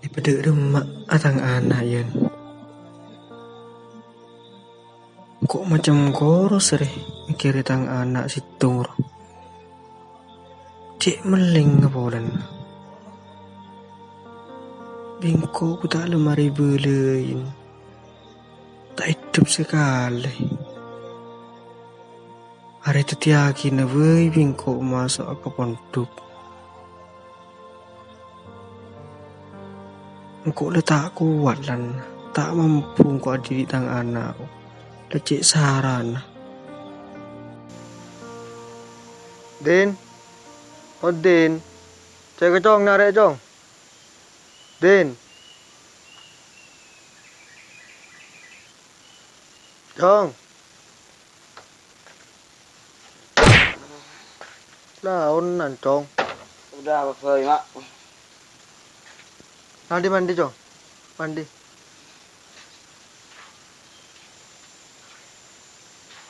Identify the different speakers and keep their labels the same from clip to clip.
Speaker 1: Bedek remak atang anak yen. Kok macam koros reh mikir tang anak situng ro. Cek meling ngapolan. Bingko ku tak lemari belein. Tak hidup sekali. Hari tetiaki na wei bingko masuk ke pondok. Engkau letak kuat lan tak mampu engkau adili tang anak. Lecek saran.
Speaker 2: Din, oh Din, cek ke cong narik cong. Din, cong. Launan cong.
Speaker 3: Udah apa mak?
Speaker 2: Mandi mandi cong, mandi.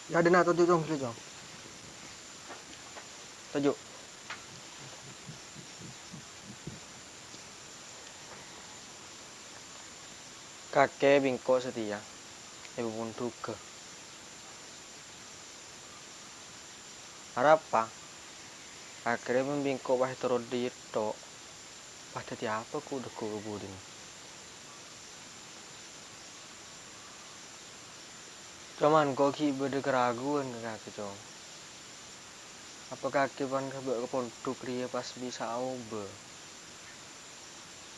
Speaker 2: Ya ada nak tujuh cong, cong. Tujuh. Kakek bingko setia, ibu pun duga. Harapa? Akhirnya membingko wah terus dito. Pada tiapa ku udah kubudin. Cuman kok ki beda keraguan ke kakek cong. Apa kakek pan ke pondok dia pas bisa obe.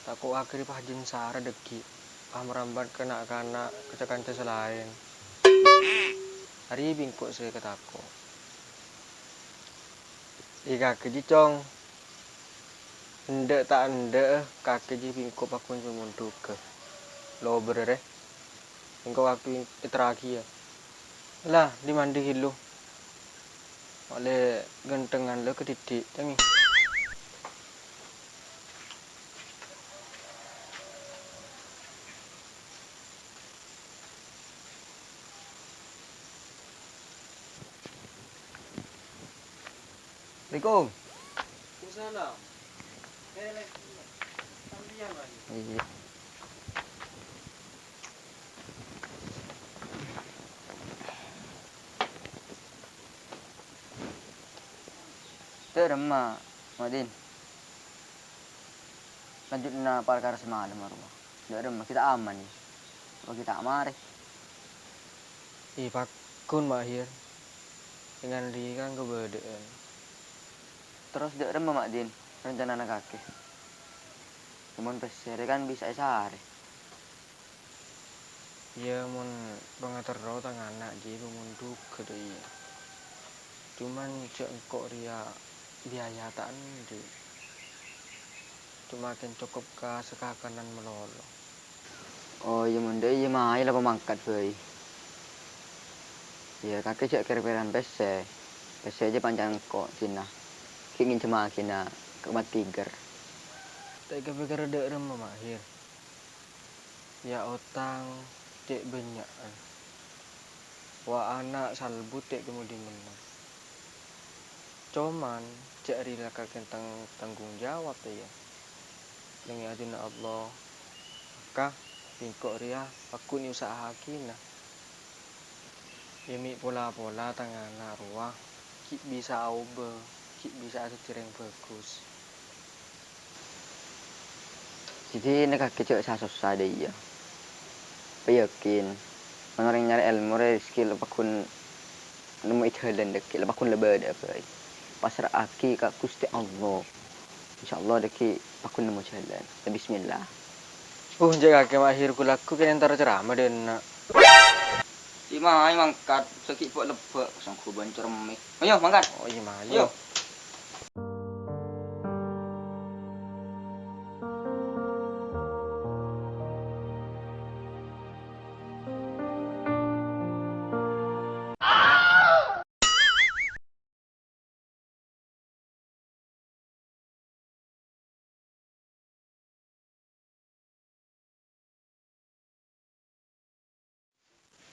Speaker 2: Takut akhirnya pahjin sara deki. Merambat kena kecekan selain. Hari bingko saya ketako. Kakek cong. Ndek tak ndek kakek bingko pakun cuma duga. Lo berere. Bingko waktu terakhir ya. Lah di mandi hilu. Oleh gentengan lo ketidik tangi. Assalamualaikum.
Speaker 3: Waalaikumsalam. Sambian lagi.
Speaker 2: Iya.
Speaker 4: Terima, Madin. Lanjut na perkara semalam rumah. Terima kita aman nih. Kalau kita amareh.
Speaker 2: Pakun mahir. Dengan dia kan kebedaan.
Speaker 4: Terus terima Madin. Rencana anak kakek. Cuman pesere kan bisa sehari.
Speaker 2: Ya mun pengatur roh tang anak jadi munduk ke dia. Cuman cek kok dia biaya tak ande. Cuma kan cukup ke sekakanan melolo.
Speaker 4: Oh iya munda iya mah iya lah pemangkat boy. Iya kakek cek kira-kiran pese. Pese aja panjang kok cina. Kingin cuma kina kemat tiger.
Speaker 2: Tak kepikir ada remah mahir. Ya otang cek banyak. Wah anak salbut cek kemudian menang. Cuman cek rila kakek tanggung jawab ya. Dengan adina Allah. Maka bingkok ria aku ni usaha kina. Yemi pola-pola tangan ruah. Kik bisa aube. Kik bisa setireng bagus.
Speaker 4: Jadi ini kakek cek susah deh iya. Yakin. Orang nyari ilmu skill pakun nemu italan deki pakun lebih ada boy. Pasrah aki kak Gusti Allah. Insyaallah deki pakun nemu jalan. Bismillah.
Speaker 2: Jek kakek mahir kulaku kena antara ceramah dan
Speaker 4: Ima ay mangkat sakit po lebek sang kuban ceremik. Ayo mangkat.
Speaker 2: oh iya mah
Speaker 4: Ayo.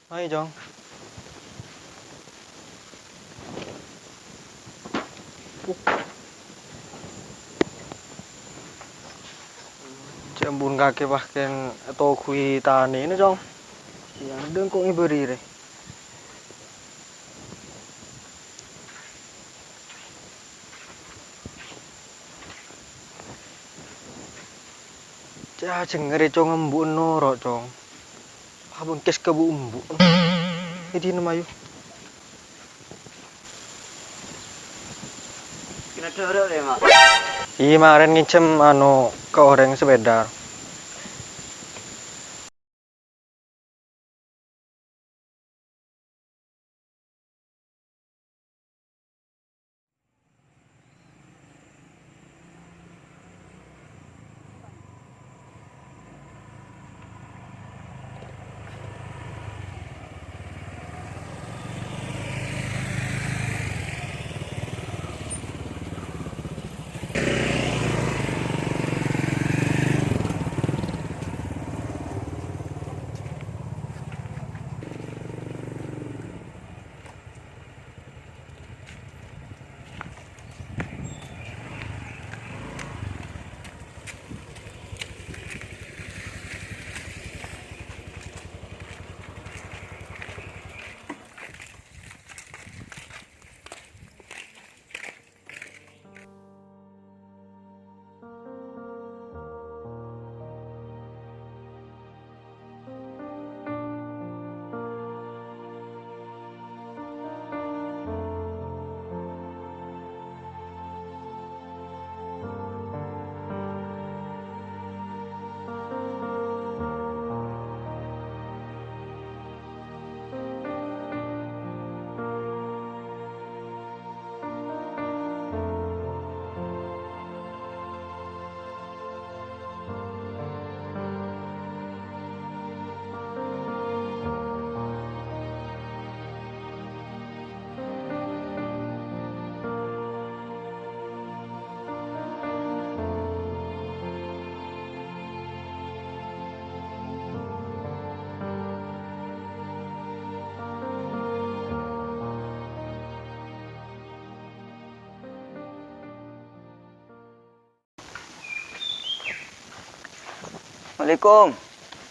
Speaker 2: Ayo Jong. Jambu bun kake bahkan to kui tani ini dong. Yang deng kok ngiberi re. Cah cengere cong embu noro cong. Abun kes ke bu embu. Ini nama yuk.
Speaker 3: Kena dorok deh, Mak.
Speaker 2: Iya kemarin ngincem ke orang sepeda.
Speaker 4: Assalamualaikum.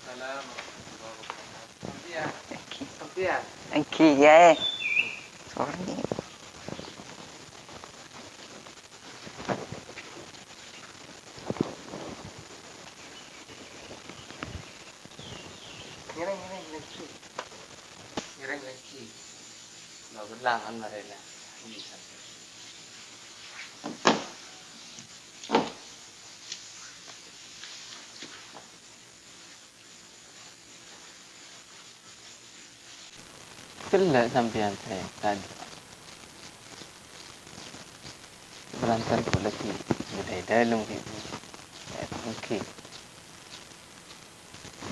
Speaker 3: Salam. Sampian.
Speaker 4: Angki ya. Sorry.
Speaker 3: Ngereng lagi. Ngereng lagi. Nggak berlangan mereka. Bisa. Kelak sampean saya tadi. Berantar pula ki. Budaya dalam gitu. Oke.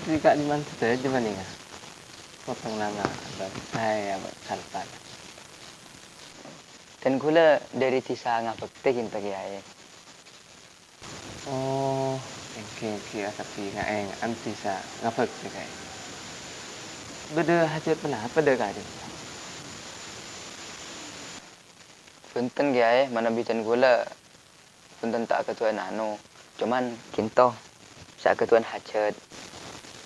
Speaker 3: Jika di mana saja mana ya? Potong lama abang saya kalpan.
Speaker 4: Dan gula dari tisa ngapek tekin pagi ay.
Speaker 3: Oh, oke tapi ngaeng anti sa ngapag kay. Beda hajat pala pada kadi.
Speaker 4: Punten gaya mana bitan gula. Punten tak ketuan anu. Cuman kinto sa ketuan hajat.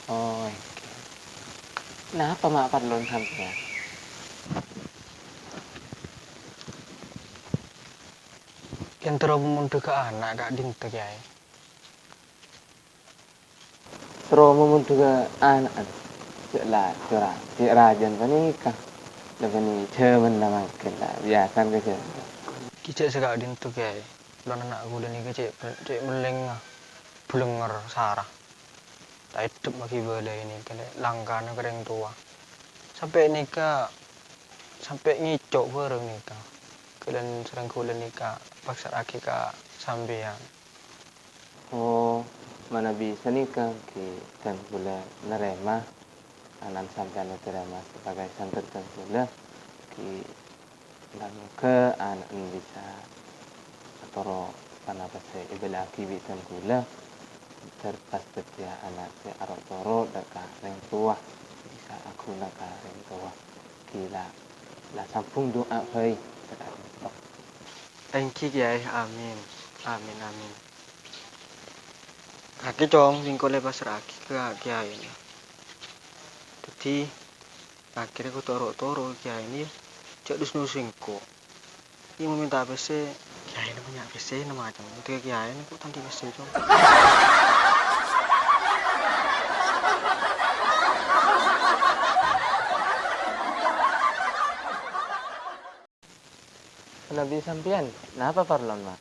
Speaker 3: Oh, oke. Kenapa mak parlon sampean?
Speaker 2: Yang terlalu mundur ke anak kak dintek ya.
Speaker 3: Terus memuntuka anak. Jelah, curang. Cik rajan panikah. Lepas ni cemen nama kena biasa ke
Speaker 2: Kicik segak dintek ya. Bulan anak aku dan ini cek meleng belenger sarah. Tak hidup lagi bela ini kena langkahnya kering tua. Sampai nikah sampai ngicok bareng nikah. Kalian sering kulen nikah paksa laki kak sampean.
Speaker 3: Oh, mana bisa nih kan dan pula nerema anak sampean nerema sebagai santet dan pula ki lalu ke anak bisa atau karena pasal ibu laki bisa pula terpas setia anak si arok toro dekat reng tua bisa aku nak reng tua gila lah sampung doa hei sekarang
Speaker 2: Thank you ya, amin. Amin. Kaki cong singko lepas raki ke kiai ini. Jadi akhirnya aku toro kiai ini cek dus nusingko. Ini meminta PC, kiai ini punya PC nama macam. Itu kiai ini kok tanti PC cong.
Speaker 3: Lebih sampean, napa parlon mak?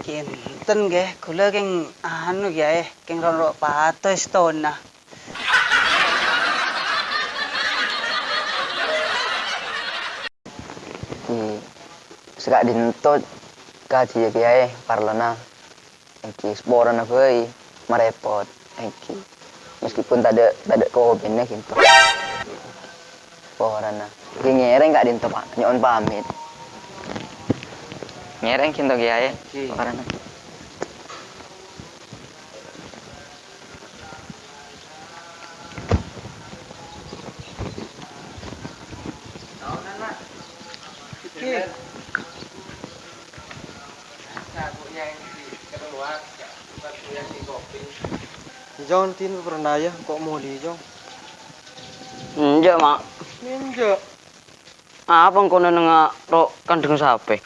Speaker 5: Kinten ge, kula keng anu ge, keng ron pato stone na.
Speaker 4: Ki segak dintot kaji kiai parlona. Ki sporan apa merepot. Ki meskipun tak ada kopinya gitu. Sporana. Ki ngereng gak dintot Pak, nyon pamit. Ngereng kinto kiai parana.
Speaker 2: Jong tin pernah ya kok mau di jong.
Speaker 5: Enggak, Mak.
Speaker 2: Ninja.
Speaker 5: Apa kono nengak ro kandeng sape?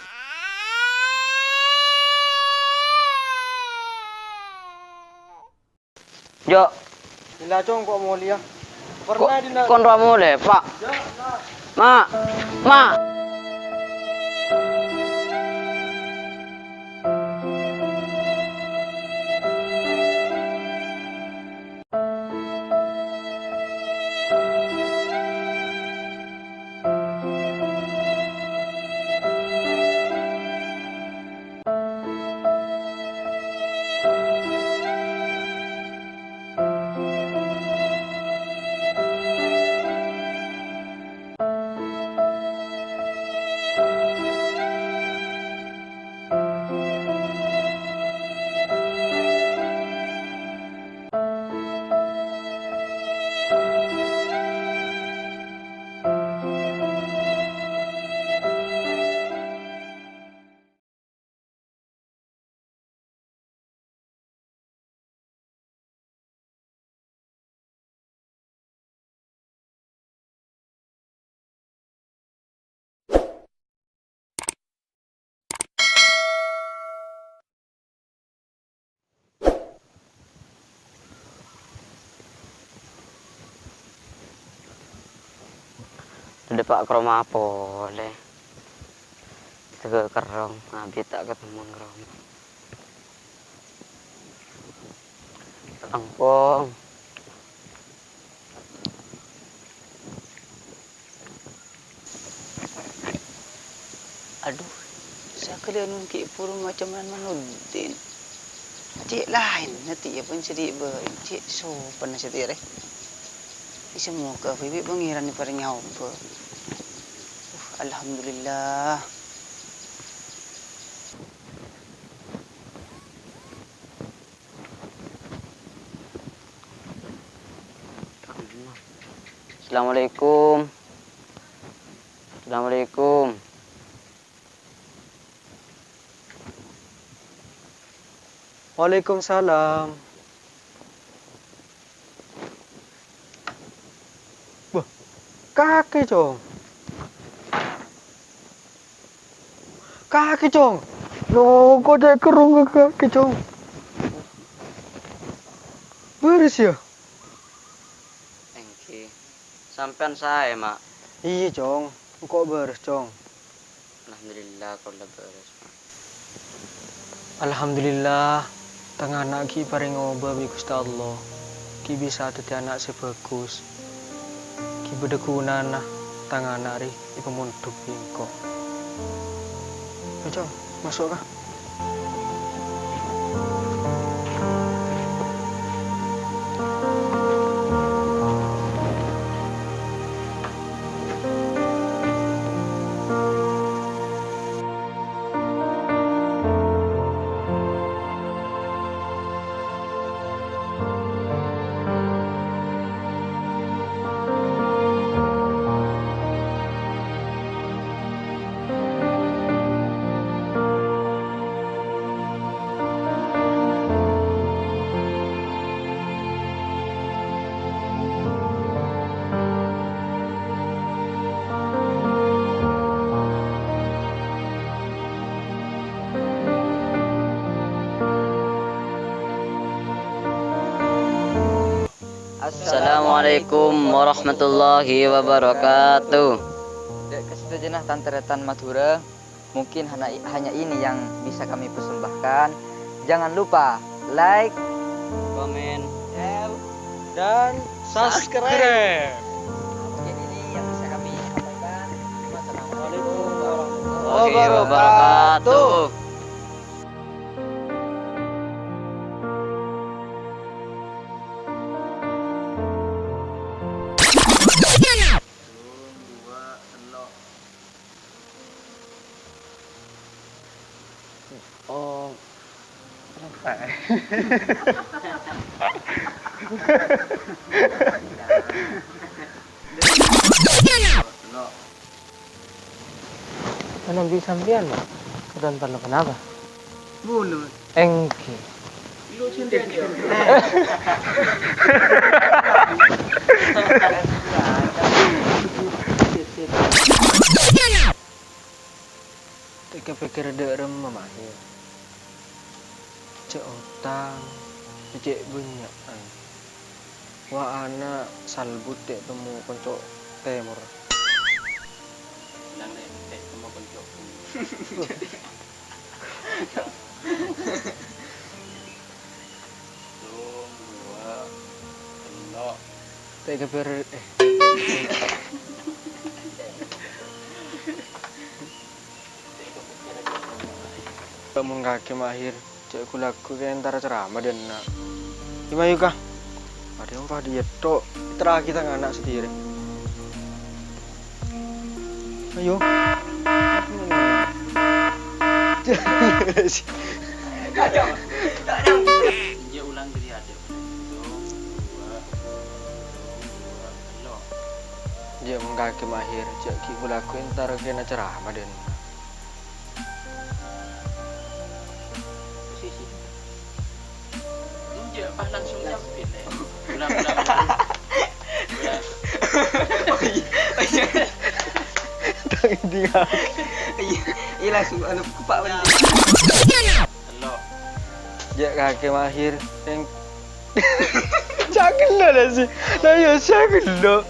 Speaker 5: Jo,
Speaker 2: Gila jong kok mau lihat. Pernah di
Speaker 5: kon ramu le, Pak. Mak. Mak. Ada Pak kroma apa le? Tege kerong, nabi tak ketemu kerong. Angpong.
Speaker 6: Aduh, saya kalian ki purung macam mana manudin. Cik lain nanti ya pun sedih ber, cik sopan sedih reh. Bisa muka bibi pengiran ni pada nyapa. Alhamdulillah.
Speaker 5: Assalamualaikum. Assalamualaikum.
Speaker 2: Waalaikumsalam. Wah, kaki cong. Kaki cong. Loh, kok ada kerung ke kaki cong? Beres ya?
Speaker 5: Thank you. Sampean saya, Mak.
Speaker 2: Iya cong, kok beres cong?
Speaker 5: Alhamdulillah kalau udah beres, Mak.
Speaker 2: Alhamdulillah, tengah anak ki paring oba bi Gusti Allah. Ki bisa dadi anak sebagus. Ki bedekunana tengah anak ri iku munduk kok. Cong, masuk kah?
Speaker 5: Assalamualaikum warahmatullahi wabarakatuh.
Speaker 4: Kesetujuan Tanteretan Madura, mungkin hanya ini yang bisa kami persembahkan. Jangan lupa like,
Speaker 5: Komen.
Speaker 4: share,
Speaker 2: Dan subscribe.
Speaker 4: mungkin ini yang bisa kami sampaikan. Wassalamualaikum
Speaker 5: Warahmatullahi wabarakatuh.
Speaker 2: Oh, mana bisa sampean, Mak? Dan perlu kenapa?
Speaker 6: Bulut.
Speaker 2: Engke. Pikir-pikir ada remah mahir. Cek otang, cek bunyakan. Wah anak salbut dek temu konco temur.
Speaker 5: Nang nek temu konco.
Speaker 2: Tak kepir Bangun kaki mahir, cek kulaku kayak antara ceramah dan nak. Gimana yuk kah? Ada yang kah diet tok, terakhir kita anak sendiri. Ayo.
Speaker 5: Dia ulang dari ada.
Speaker 2: Dia mengkaki mahir, cek kulaku antara kena ceramah dan nak.
Speaker 5: Pas langsung nyampit ya. Ulang.
Speaker 2: Tangan dia.
Speaker 6: Iya langsung anu kupak bener.
Speaker 5: Halo.
Speaker 2: Dia kaki mahir yang cakil lah sih. Nah ya cakil lah.